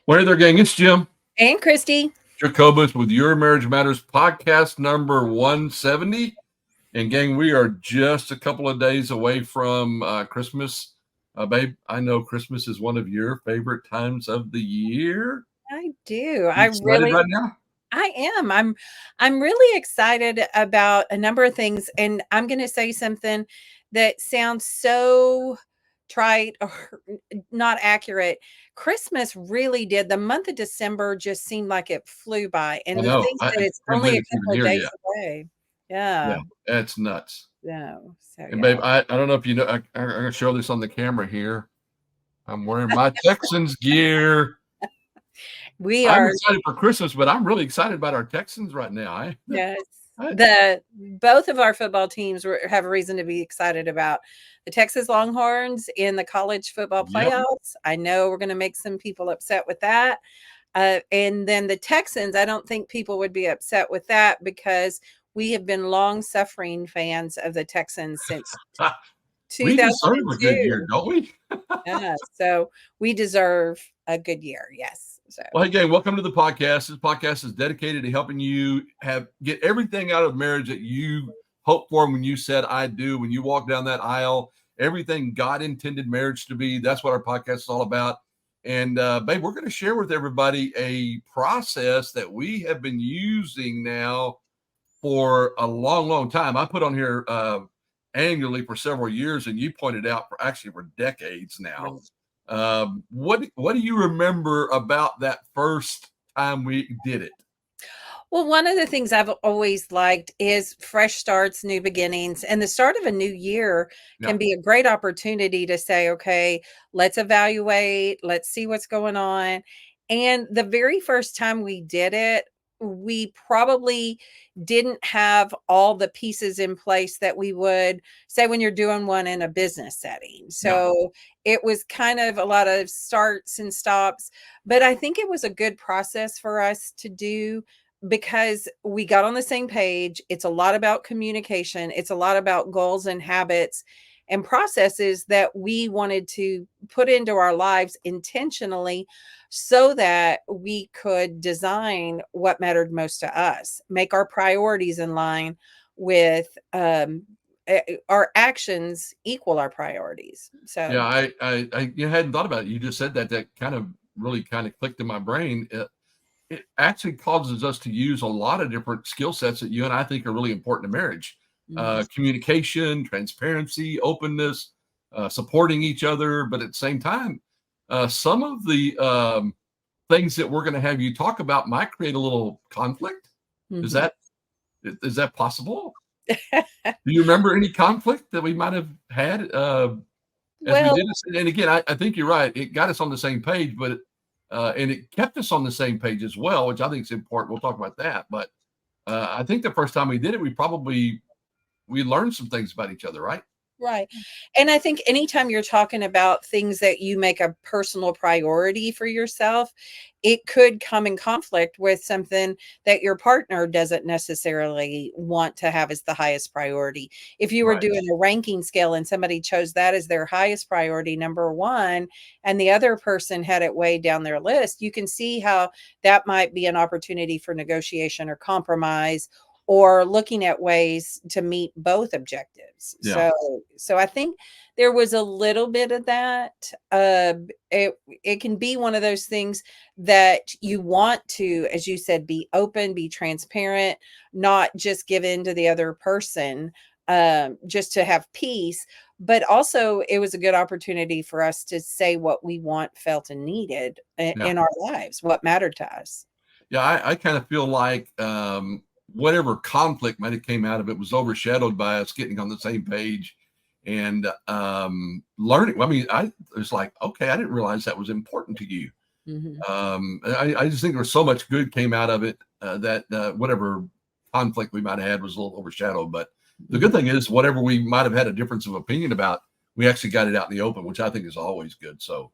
Well, hey there, gang. It's Jim, And Christy. Jacobus with Your Marriage Matters podcast number 170. And, gang, we are just a couple of days away from Christmas. Babe, I know Christmas is one of your favorite times of the year. I do. You excited right now? I am. I'm really excited about a number of things. And I'm gonna say something that sounds so trite or not accurate. Christmas really did. The month of December just seemed like it flew by. I And to know. think I that it's can't only believe a it's even couple of here days yet. away. Yeah, Yeah. that's nuts. No. So And, yeah. babe, I don't know if you know, I'm going to show this on the camera here. I'm wearing my Texans gear. We I'm are. excited for Christmas, but I'm really excited about our Texans right now. Yes. I The both of our football teams have a reason to be excited about the Texas Longhorns in the college football Yep. playoffs. I know we're going to make some people upset with that. And then the Texans, I don't think people would be upset with that because we have been long suffering fans of the Texans since We deserve a good 2002. year, don't we? Yeah, so we deserve a good year. Yes. So Well, hey, gang, welcome to the podcast. This podcast is dedicated to helping you get everything out of marriage that you hope for when you said I do, when you walk down that aisle, everything God intended marriage to be. That's what our podcast is all about. And, babe, we're going to share with everybody a process that we have been using now for a long, long time. I put on here annually for several years, and you pointed out for decades now. What do you remember about that first time we did it? Well, one of the things I've always liked is fresh starts, new beginnings, and the start of a new year Yeah, can be a great opportunity to say, okay, let's evaluate, let's see what's going on. And the very first time we did it, we probably didn't have all the pieces in place that we would say when you're doing one in a business setting. yeah, So it was kind of a lot of starts and stops, but I think it was a good process for us to do because we got on the same page. It's a lot about communication. It's a lot about goals and habits and processes that we wanted to put into our lives intentionally so that we could design what mattered most to us, make our priorities in line with our actions equal our priorities. yeah. So, I hadn't thought about it. You just said that. That kind of really kind of clicked in my brain. It actually causes us to use a lot of different skill sets that you and I think are really important to marriage. mhm. Communication, transparency, openness, supporting each other, but at the same time, some of the things that we're going to have you talk about might create a little conflict. Is Mhm. that is that possible? Do you remember any conflict that we might have had as we Well, did this? And again, I think you're right. It got us on the same page, but and it kept us on the same page as well, which I think is important. We'll talk about that. But I think the first time we did it, we learned some things about each other, right? right. And I think anytime you're talking about things that you make a personal priority for yourself, it could come in conflict with something that your partner doesn't necessarily want to have as the highest priority. If you were Right. doing a ranking scale and somebody chose that as their highest priority, number one, and the other person had it way down their list, you can see how that might be an opportunity for negotiation or compromise or looking at ways to meet both objectives. Yeah. So I think there was a little bit of that. It can be one of those things that you want to, as you said, be open, be transparent, not just give in to the other person, just to have peace. But also, it was a good opportunity for us to say what we want, felt, and needed Yeah. in our lives, what mattered to us. Yeah. I kind of feel like whatever conflict might have came out of it was overshadowed by us getting on the same page and learning. I mean, I was like, okay, I didn't realize that was important to you. Mhm. I just think there was so much good came out of it that whatever conflict we might have had was a little overshadowed. But the good Mhm. thing is, whatever we might have had a difference of opinion about, we actually got it out in the open, which I think is always good. So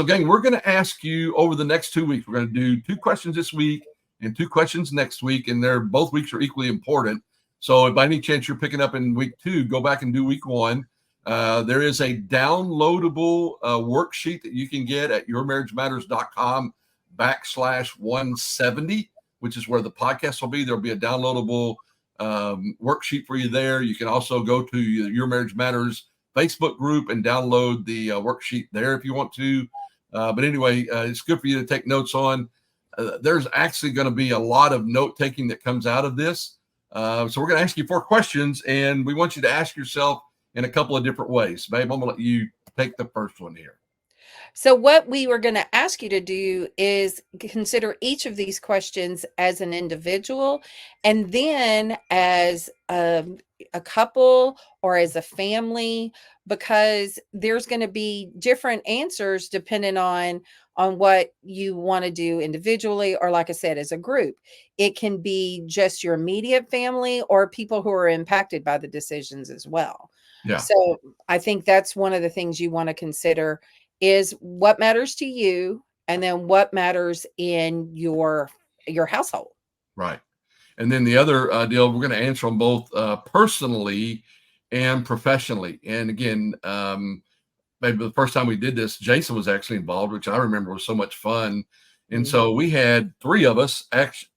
gang, we're going to ask you over the next 2 weeks. We're going to do 2 questions this week and 2 questions next week, and they're both weeks are equally important. So if by any chance you're picking up in week 2, go back and do week 1. There is a downloadable worksheet that you can get at yourmarriagematters.com/170, which is where the podcast will be. There'll be a downloadable worksheet for you there. You can also go to Your Marriage Matters Facebook group and download the worksheet there if you want to. But anyway, it's good for you to take notes on. There's actually going to be a lot of note taking that comes out of this. So we're going to ask you 4 questions, and we want you to ask yourself in a couple of different ways. Babe, I'm going to let you take the first one here. So what we were going to ask you to do is consider each of these questions as an individual, and then as a couple or as a family, because there's going to be different answers depending on what you want to do individually, or like I said, as a group. It can be just your immediate family or people who are impacted by the decisions as well. Yeah. So I think that's one of the things you want to consider is what matters to you, and then what matters in your household. Right. And then the other deal, we're going to answer them both personally and professionally. And again, maybe the first time we did this, Jason was actually involved, which I remember was so much fun. And so we had 3 of us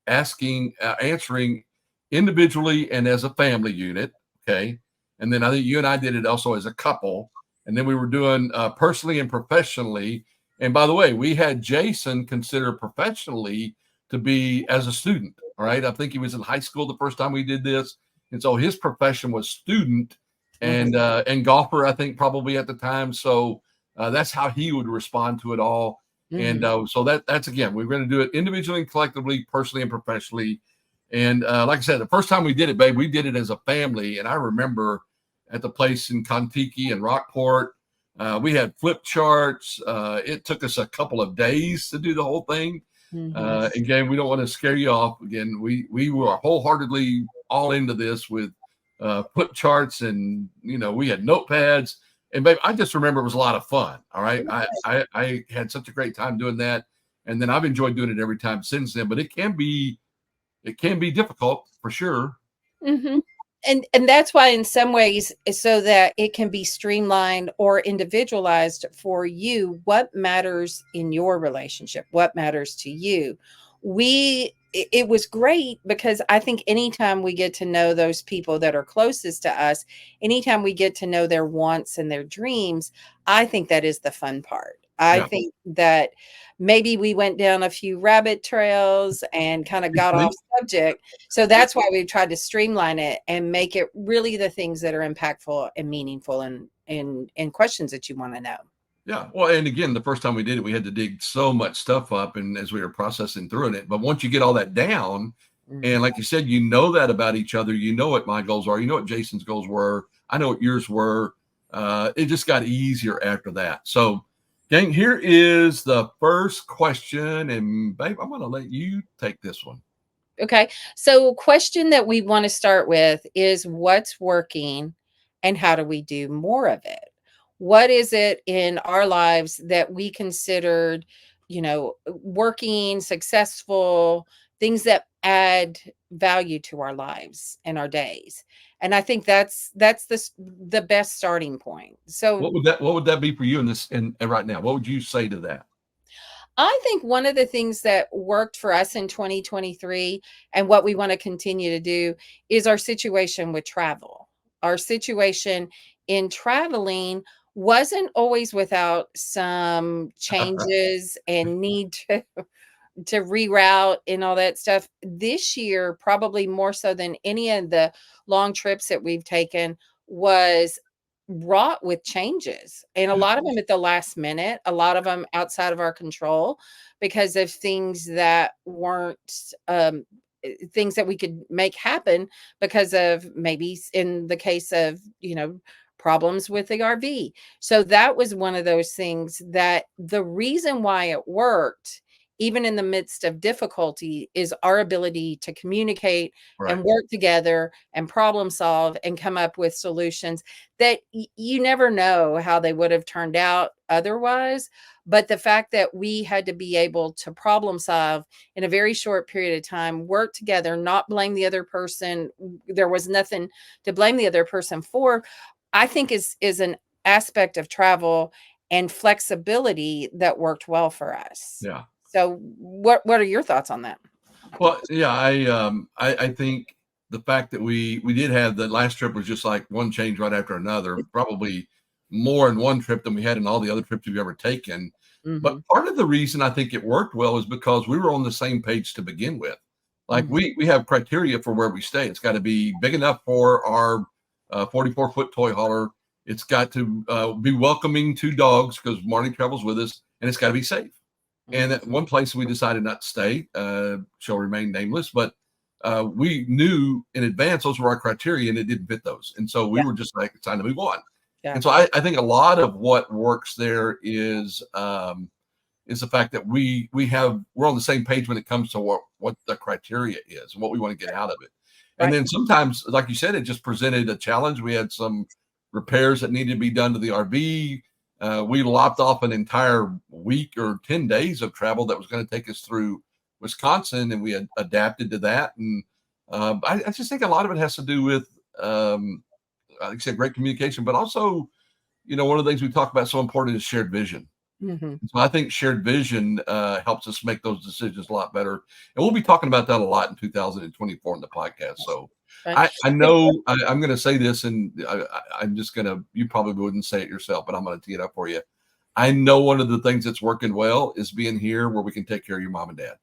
answering individually and as a family unit. Okay. And then I think you and I did it also as a couple. And then we were doing personally and professionally. And by the way, we had Jason consider professionally to be as a student. All right. I think he was in high school the first time we did this. And so his profession was student and golfer, I think, probably at the time. So that's how he would respond to it all. And so that's again, we're going to do it individually and collectively, personally and professionally. And like I said, the first time we did it, babe, we did it as a family. And I remember at the place in Contiki and Rockport, we had flip charts. It took us a couple of days to do the whole thing. Again, we don't want to scare you off. Again, we were wholeheartedly all into this with flip charts, and we had notepads. And babe, I just remember it was a lot of fun. All right, I had such a great time doing that, and then I've enjoyed doing it every time since then. But it can be difficult for sure. And that's why in some ways, so that it can be streamlined or individualized for you, what matters in your relationship, what matters to you. It was great because I think anytime we get to know those people that are closest to us, anytime we get to know their wants and their dreams, I think that is the fun part. I think that maybe we went down a few rabbit trails and kind of got off subject. So that's why we've tried to streamline it and make it really the things that are impactful and meaningful and questions that you want to know. Yeah. Well, and again, the first time we did it, we had to dig so much stuff up, and as we were processing through it. But once you get all that down, and like you said, that about each other, what my goals are, what Jason's goals were, I know what yours were. It just got easier after that. So, gang, here is the first question, and babe, I'm going to let you take this one. Okay. So, question that we want to start with is what's working and how do we do more of it? What is it in our lives that we considered, working, successful, things that add value to our lives and our days? And I think that's the best starting point. So what would that be for you in this and right now? What would you say to that? I think one of the things that worked for us in 2023 and what we want to continue to do is our situation with travel. Our situation in traveling wasn't always without some changes and need to reroute and all that stuff. This year, probably more so than any of the long trips that we've taken, was wrought with changes, and a lot of them at the last minute, a lot of them outside of our control because of things that weren't things that we could make happen because of maybe in the case of problems with the RV. So that was one of those things that the reason why it worked even in the midst of difficulty is our ability to communicate and work together and problem solve and come up with solutions that you never know how they would have turned out otherwise. But the fact that we had to be able to problem solve in a very short period of time, work together, not blame the other person. There was nothing to blame the other person for. I think is an aspect of travel and flexibility that worked well for us. Yeah. So what are your thoughts on that? Well, yeah, I think the fact that we did have the last trip was just like one change right after another, probably more in one trip than we had in all the other trips we've ever taken. But Mhm. part of the reason I think it worked well is because we were on the same page to begin with. Like Mhm. we have criteria for where we stay. It's got to be big enough for our 44-foot toy hauler. It's got to be welcoming to dogs because Marnie travels with us, and it's got to be safe. And Mhm. at one place we decided not to stay, shall remain nameless, but we knew in advance those were our criteria and it didn't fit those. And so we Yeah, were just like, it's time to move on. yeah. And so I think a lot of what works there is the fact that we're on the same page when it comes to what the criteria is and what we want to get out of it. And Right. then sometimes, like you said, it just presented a challenge. We had some repairs that needed to be done to the RV. We lopped off an entire week or 10 days of travel that was going to take us through Wisconsin, and we had adapted to that. And I just think a lot of it has to do with, like I said, great communication, but also, one of the things we talk about so important is shared vision. Mhm. So I think shared vision helps us make those decisions a lot better. And we'll be talking about that a lot in 2024 in the podcast. So Right. I know I'm going to say this, and I'm just going to, you probably wouldn't say it yourself, but I'm going to tee it up for you. I know one of the things that's working well is being here where we can take care of your mom and dad.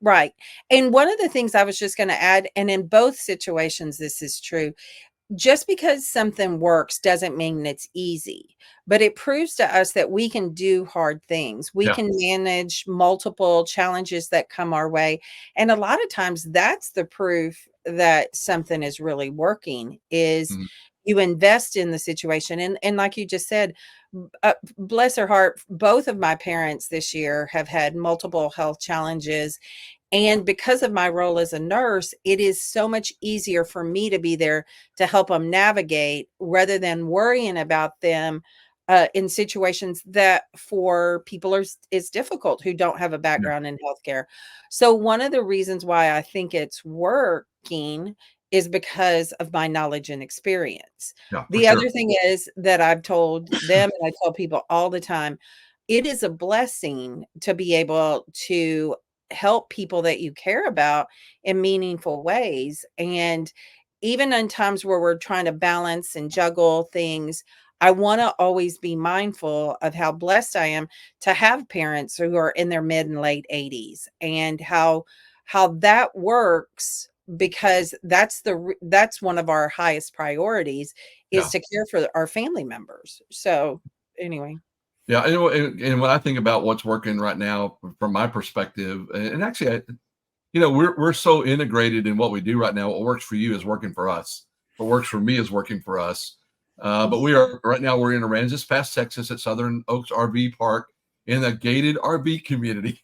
Right. And one of the things I was just going to add, and in both situations, this is true. Just because something works doesn't mean it's easy, but it proves to us that we can do hard things. We Yeah. can manage multiple challenges that come our way. And a lot of times that's the proof that something is really working is Mhm. you invest in the situation. And like you just said, bless her heart, both of my parents this year have had multiple health challenges, and because of my role as a nurse, it is so much easier for me to be there to help them navigate rather than worrying about them in situations that for people is difficult who don't have a Yeah. background in healthcare. So one of the reasons why I think it's working is because of my knowledge and experience. Yeah, for The sure. other thing is that I've told them, and I tell people all the time, it is a blessing to be able to help people that you care about in meaningful ways. And even in times where we're trying to balance and juggle things, I want to always be mindful of how blessed I am to have parents who are in their mid and late 80s and how that works because that's one of our highest priorities is Yeah. to care for our family members. So anyway. Yeah. And when I think about what's working right now from my perspective, and actually, we're so integrated in what we do right now. What works for you is working for us. What works for me is working for us. But we are right now. We're in Aransas Pass, Texas, at Southern Oaks RV Park in a gated RV community.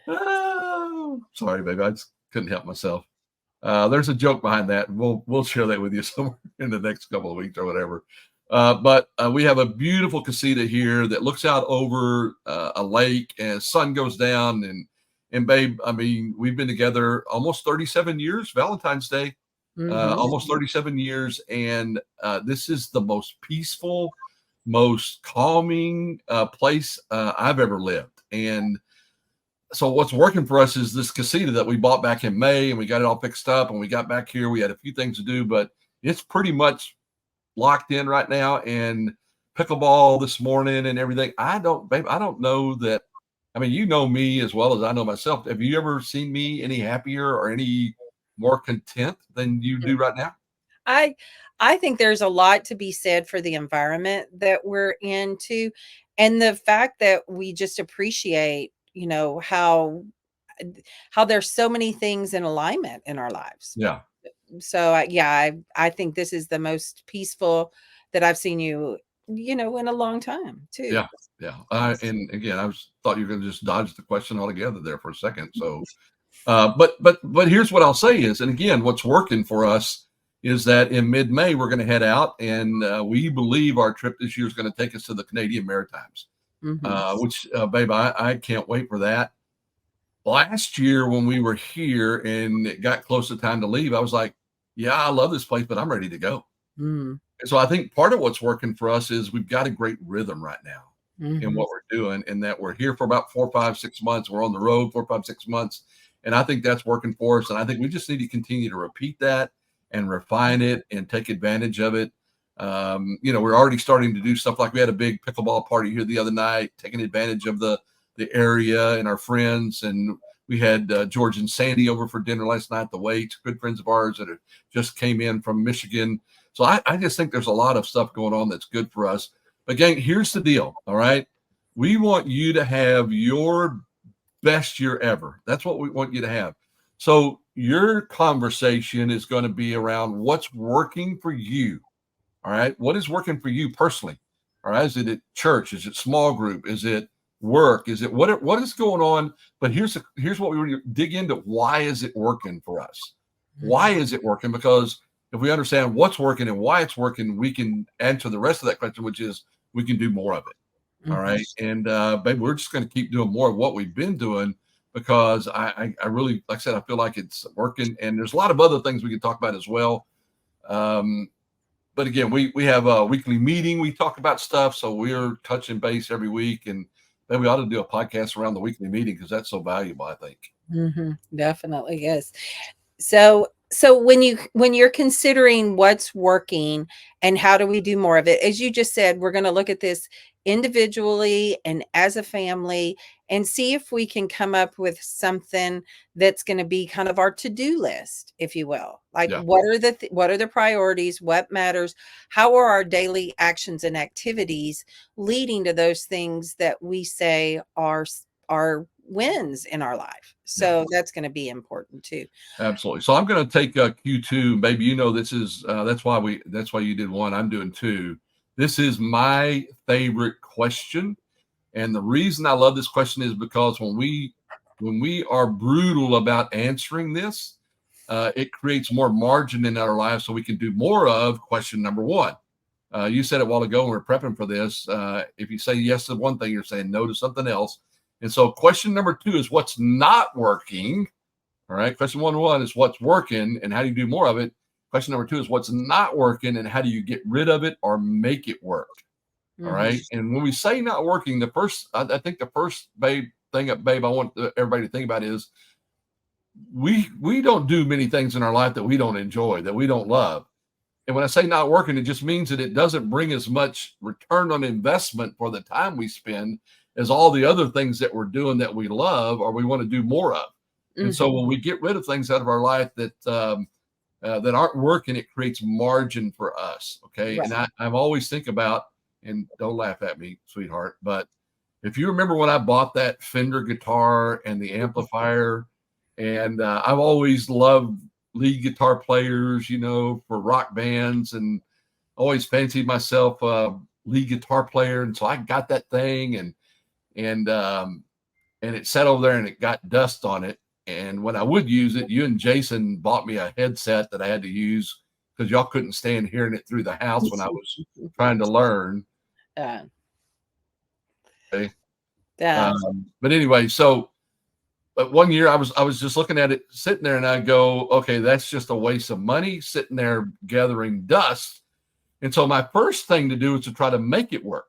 Oh, sorry, baby, I just couldn't help myself. There's a joke behind that. We'll share that with you somewhere in the next couple of weeks or whatever. But we have a beautiful casita here that looks out over a lake, and sun goes down. And babe, I mean, we've been together almost 37 years. Valentine's Day, Mhm. almost 37 years, and this is the most peaceful, most calming place I've ever lived. And so what's working for us is this casita that we bought back in May, and we got it all fixed up, and we got back here. We had a few things to do, but it's pretty much locked in right now. And pickleball this morning and everything. Babe, I don't know that. I mean, you know me as well as I know myself. Have you ever seen me any happier or any more content than you do right now? I I think there's a lot to be said for the environment that we're into and the fact that we just appreciate, how there's so many things in alignment in our lives. Yeah, So, yeah, I think this is the most peaceful that I've seen you, in a long time too. yeah, yeah. And again, thought you were going to just dodge the question altogether there for a second. So but here's what I'll say is, and again, what's working for us is that in mid-May we're going to head out, and we believe our trip this year is going to take us to the Canadian Maritimes, Mhm. which, babe, I can't wait for that. Last year when we were here and it got close to time to leave, I was like, "Yeah, I love this place, but I'm ready to go." Mm. And so I think part of what's working for us is we've got a great rhythm right now in Mhm. what we're doing, and that we're here for about 4, 5, 6 months. We're on the road 4, 5, 6 months. And I think that's working for us. And I think we just need to continue to repeat that and refine it and take advantage of it. We're already starting to do stuff like we had a big pickleball party here the other night, taking advantage of the area and our friends. And we had George and Sandy over for dinner last night. The Waits, good friends of ours that just came in from Michigan. So I just think there's a lot of stuff going on that's good for us. But gang, here's the deal. All right. We want you to have your best year ever. That's what we want you to have. So your conversation is going to be around what's working for you. All right. What is working for you personally? All right. Is it at church? Is it small group? Is it work? Is it what is going on? But here's what we want to dig into. Why is it working for us? Why Mhm. is it working? Because if we understand what's working and why it's working, we can answer the rest of that question, which is we can do more of it. All Mhm. right. And baby, we're just going to keep doing more of what we've been doing because I really, like I said, I feel like it's working. And there's a lot of other things we can talk about as well. Um, but again, we have a weekly meeting. We talk about stuff. So we're touching base every week. And then we ought to do a podcast around the weekly meeting because that's so valuable, I think. Mhm. Definitely, yes. So when you're considering what's working and how do we do more of it, as you just said, we're going to look at this individually and as a family and see if we can come up with something that's going to be kind of our to-do list, if you will. Like Yeah. what are the priorities, what matters, how are our daily actions and activities leading to those things that we say are wins in our life. Yeah. So that's going to be important too. Absolutely. So I'm going to take Q2. Maybe this is that's why you did one. I'm doing two. This is my favorite question, and the reason I love this question is because when we are brutal about answering this, it creates more margin in our lives, so we can do more of question number one. You said it a while ago when we are prepping for this. If you say yes to one thing, you're saying no to something else. And so question number two is what's not working. All right. Question one is what's working and how do you do more of it? Question number two is what's not working and how do you get rid of it or make it work? All Mhm. right. And when we say not working, I think the first babe, I want everybody to think about is we don't do many things in our life that we don't enjoy, that we don't love. And when I say not working, it just means that it doesn't bring as much return on investment for the time we spend as all the other things that we're doing that we love or we want to do more of. And so Mhm. when we get rid of things out of our life that aren't working, it creates margin for us. Okay. Right. And I've always think about, and don't laugh at me, sweetheart, but if you remember when I bought that Fender guitar and the amplifier, and I've always loved lead guitar players, for rock bands, and always fancied myself a lead guitar player. And so I got that thing, and and it sat over there, and it got dust on it. And when I would use it, you and Jason bought me a headset that I had to use because y'all couldn't stand hearing it through the house when I was trying to learn. Yeah. Okay. Yeah. But anyway, but one year I was just looking at it sitting there and I go, okay, that's just a waste of money sitting there gathering dust. And so my first thing to do is to try to make it work.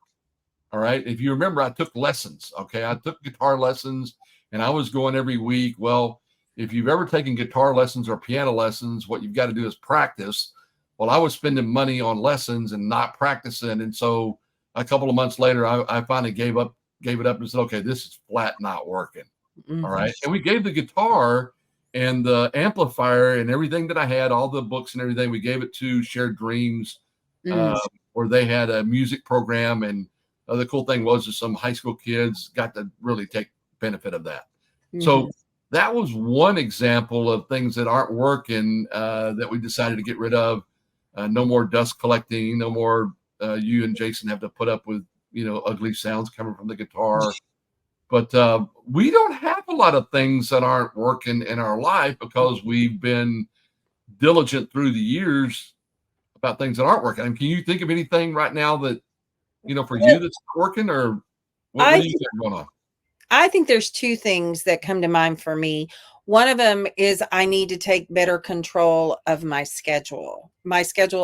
All right. If you remember, I took lessons. Okay. I took guitar lessons and I was going every week. Well, if you've ever taken guitar lessons or piano lessons, what you've got to do is practice. Well, I was spending money on lessons and not practicing. And so a couple of months later, I finally gave it up and said, okay, this is flat not working. All Mhm. right. And we gave the guitar and the amplifier and everything that I had, all the books and everything, we gave it to Shared Dreams, Mm. uh, where they had a music program. And the cool thing was that some high school kids got to really take benefit of that. So Mhm. that was one example of things that aren't working that we decided to get rid of. No more dust collecting, no more you and Jason have to put up with, ugly sounds coming from the guitar. But we don't have a lot of things that aren't working in our life because we've been diligent through the years about things that aren't working. I mean, can you think of anything right now that, for Well, you that's working or what I do you th got going on? I think there's 2 things that come to mind for me. One of them is I need to take better control of my schedule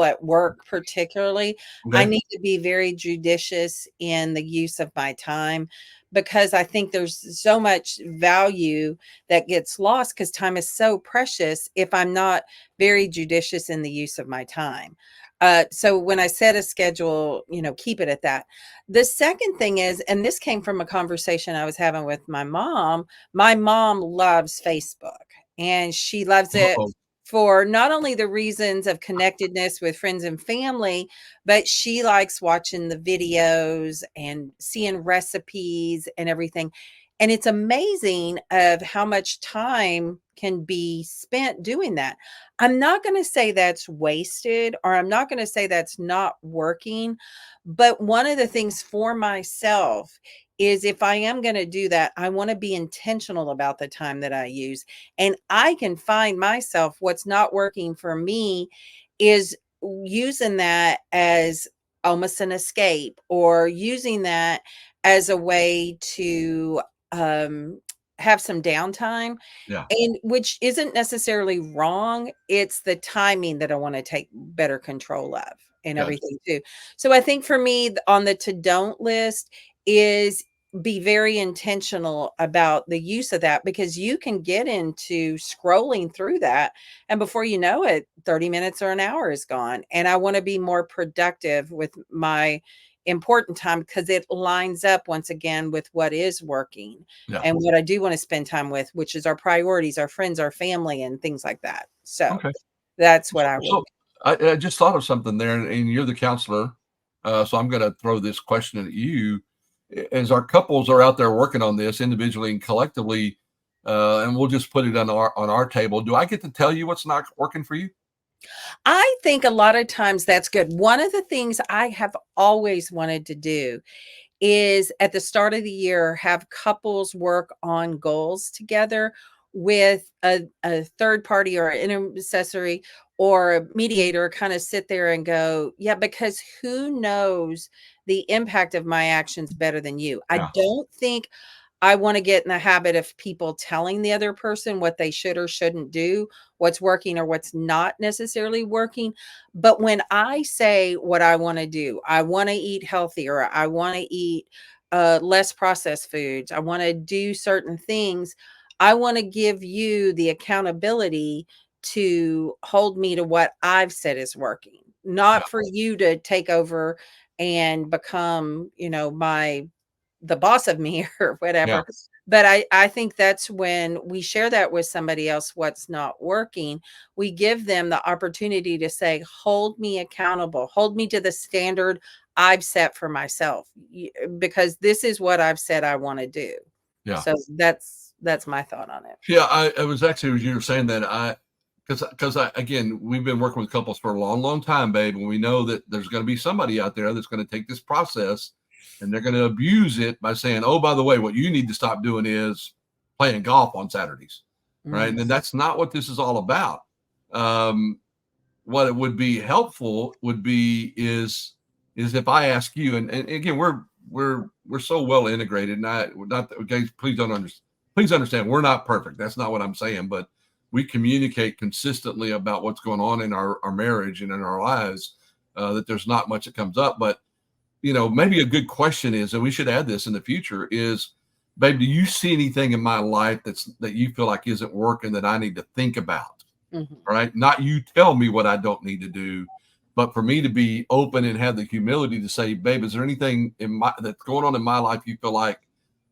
at work, particularly. I Okay. need to be very judicious in the use of my time because I think there's so much value that gets lost because time is so precious if I'm not very judicious in the use of my time. So when I set a schedule, keep it at that. The second thing is, and this came from a conversation I was having with my mom. My mom loves Facebook, and she loves it Uh-oh. for not only the reasons of connectedness with friends and family, but she likes watching the videos and seeing recipes and everything. And it's amazing of how much time can be spent doing that. I'm not going to say that's wasted, or I'm not going to say that's not working, but one of the things for myself is if I am going to do that, I want to be intentional about the time that I use. And I can find myself what's not working for me is using that as almost an escape, or using that as a way to um, have some downtime, Yeah. and which isn't necessarily wrong. It's the timing that I want to take better control of and Gotcha. everything too. So I think for me, on the to don't list is be very intentional about the use of that, because you can get into scrolling through that, and before you know it, 30 minutes or an hour is gone. And I want to be more productive with my important time because it lines up once again with what is working Yeah. and what I do want to spend time with, which is our priorities, our friends, our family, and things like that. So Okay. that's what So, I would. so I just thought of something there, and you're the counselor, so I'm going to throw this question at you. As our couples are out there working on this individually and collectively, and we'll just put it on our table. Do I get to tell you what's not working for you? I think a lot of times that's good. One of the things I have always wanted to do is at the start of the year have couples work on goals together with a third party or an intercessory or a mediator, kind of sit there and go, yeah, because who knows the impact of my actions better than you? I Yeah. don't think I want to get in the habit of people telling the other person what they should or shouldn't do, what's working or what's not necessarily working. But when I say what I want to do, I want to eat healthier, I want to eat less processed foods, I want to do certain things, I want to give you the accountability to hold me to what I've said is working, Yeah. not for you to take over and become, the boss of me or Yeah. whatever. But I think that's when we share that with somebody else, what's not working, we give them the opportunity to say, hold me accountable, hold me to the standard I've set for myself, because this is what I've said I want to do. Yeah. So that's my thought on it. Yeah. I was actually, as you were saying that, because again, we've been working with couples for a long, long time, babe, and we know that there's going to be somebody out there that's going to take this process and they're going to abuse it by saying, "Oh, by the way, what you need to stop doing is playing golf on Saturdays," right? And Mhm. then that's not what this is all about. Um, what it would be helpful would be is if I ask you, and again, we're so well integrated, and I not okay, please understand we're not perfect. That's not what I'm saying, but we communicate consistently about what's going on in our marriage and in our lives. That there's not much that comes up, but maybe a good question is, and we should add this in the future, is, babe, do you see anything in my life that you feel like isn't working that I need to think about? Mhm. Right? Not you tell me what I don't need to do, but for me to be open and have the humility to say, babe, is there anything that's going on in my life you feel like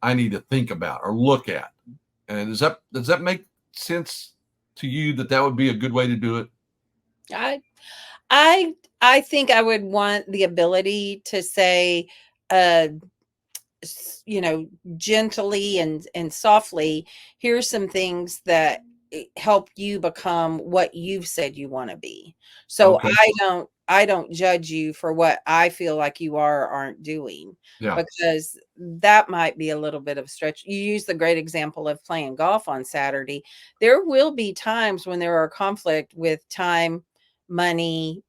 I need to think about or look at? And does that make sense to you that would be a good way to do it? I I think I would want the ability to say, uh gently and softly, here's some things that help you become what you've said you want to be. So Okay. I don't judge you for what I feel like you are or aren't doing, Yeah. because that might be a little bit of a stretch. You use the great example of playing golf on Saturday. There will be times when there are conflict with time, money,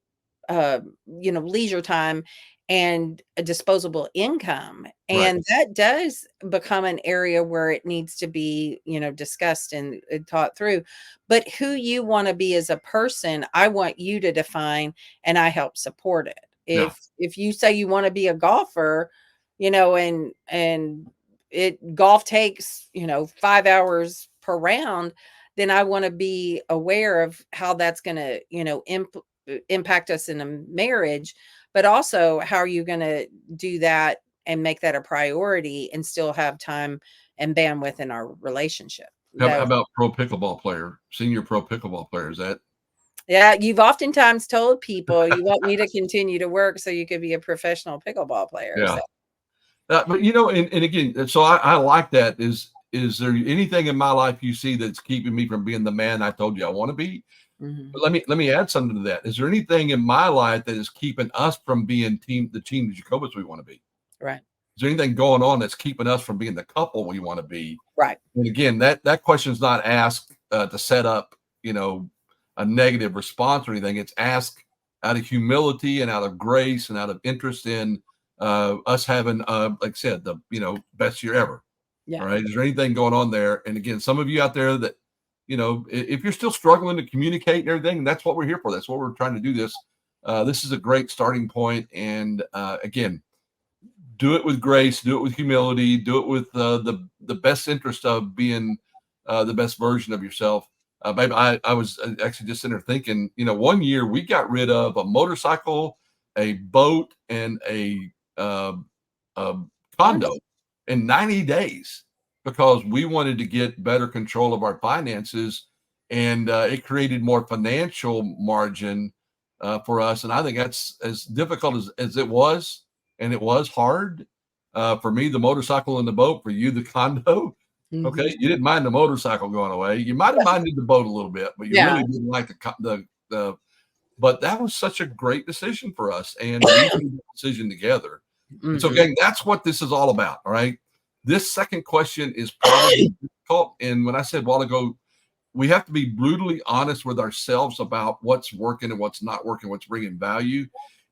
leisure time, and a disposable income. Right. And that does become an area where it needs to be, discussed and taught through. But who you want to be as a person, I want you to define, and I help support it. Yeah. If you say you want to be a golfer, and it golf takes, 5 hours per round, then I want to be aware of how that's going to, impact us in a marriage, but also how are you going to do that and make that a priority and still have time and bandwidth in our relationship. How That about pro pickleball player, senior pro pickleball player? Is that? Yeah, you've oftentimes told people you want me to continue to work so you could be a professional pickleball player. Yeah. So But and again, so I like that. Is there anything in my life you see that's keeping me from being the man I told you I want to be? mhm, But let me add something to that. Is there anything in my life that is keeping us from being the team Jacobus we want to be? right, Is there anything going on that's keeping us from being the couple we want to be? right. And again, that question is not asked to set up, a negative response or anything. It's asked out of humility and out of grace and out of interest in us having, like I said, the best year ever. Yeah. All right. Is there anything going on there? And again, some of you out there that, if you're still struggling to communicate and everything, that's what we're here for. That's what we're trying to do. This is a great starting point. And again, do it with grace, do it with humility, do it with the best interest of being the best version of yourself. Babe, I was actually just sitting there thinking, one year we got rid of a motorcycle, a boat, and uh, a Condo. condo in 90 days because we wanted to get better control of our finances, and it created more financial margin for us. And I think that's as difficult as it was, and it was hard for me, the motorcycle and the boat. For you, the condo. Mhm. Okay, you didn't mind the motorcycle going away. You might have minded the boat a little bit, but you Yeah. really didn't like the. But that was such a great decision for us, and we made the decision together. And so, Mhm. gang, that's what this is all about. All right. This second question is probably difficult. And when I said a while ago, we have to be brutally honest with ourselves about what's working and what's not working, what's bringing value.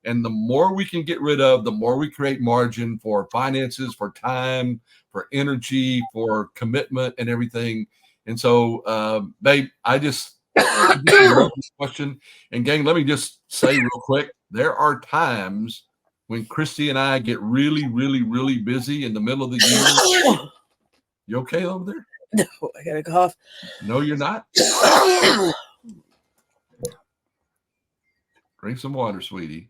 And the more we can get rid of, the more we create margin for finances, for time, for energy, for commitment, and everything. And so, babe, I just love this question. And gang, let me just say real quick, there are times when Christy and I get really, really, really busy in the middle of the year. You okay over there? No, I got a cough. No, you're not. Drink some water, sweetie.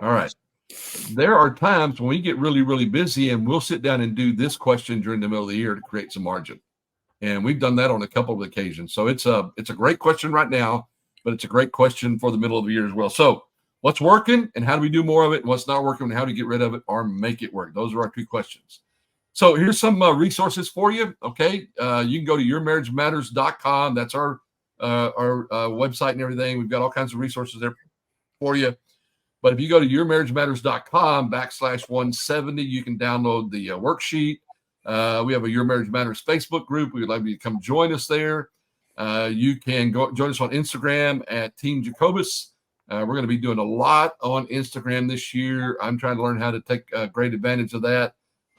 All right. There are times when we get really, really busy and we'll sit down and do this question during the middle of the year to create some margin. And we've done that on a couple of occasions. So it's a great question right now, but it's a great question for the middle of the year as well. So what's working and how do we do more of it? And what's not working and how to get rid of it or make it work? Those are our two questions. So here's some resources for you. Okay. You can go to yourmarriagematters.com. That's our website and everything. We've got all kinds of resources there for you. But if you go to yourmarriagematters.com/170, you can download the worksheet. We have a Your Marriage Matters Facebook group. We would like you to come join us there. You can go join us on Instagram at Team Jacobus. We're going to be doing a lot on Instagram this year. I'm trying to learn how to take great advantage of that.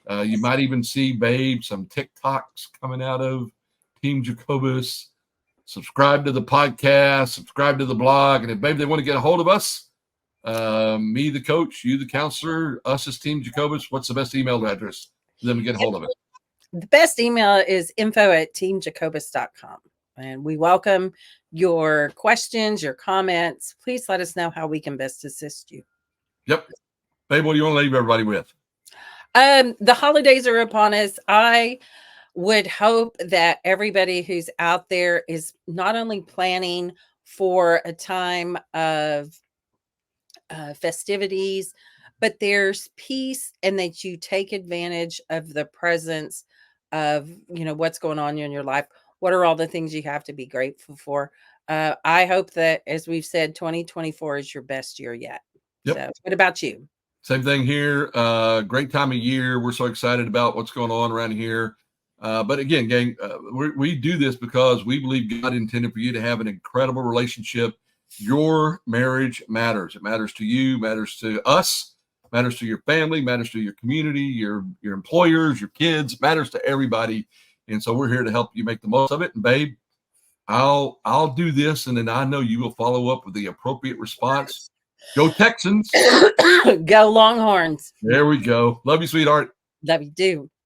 You might even see, babe, some TikToks coming out of Team Jacobus. Subscribe to the podcast, subscribe to the blog. And if, babe, they want to get a hold of us, me, the coach, you, the counselor, us as Team Jacobus, what's the best email address for them to get a hold of it? The best email is info@teamjacobus.com. And we welcome your questions, your comments. Please let us know how we can best assist you. Yep. Babe, what do you want to leave everybody with? The holidays are upon us. I would hope that everybody who's out there is not only planning for a time of festivities, but there's peace and that you take advantage of the presence of, what's going on in your life. What are all the things you have to be grateful for? I hope that, as we've said, 2024 is your best year yet. Yep. So what about you? Same thing here. Great time of year. We're so excited about what's going on around here. But again, gang, we do this because we believe God intended for you to have an incredible relationship Your marriage matters. It matters to you, matters to us, matters to your family, matters to your community, your employers, your kids, matters to everybody. And so we're here to help you make the most of it. And babe, I'll do this, and then I know you will follow up with the appropriate response. Go Texans. Go Longhorns. There we go. Love you, sweetheart. Love you too.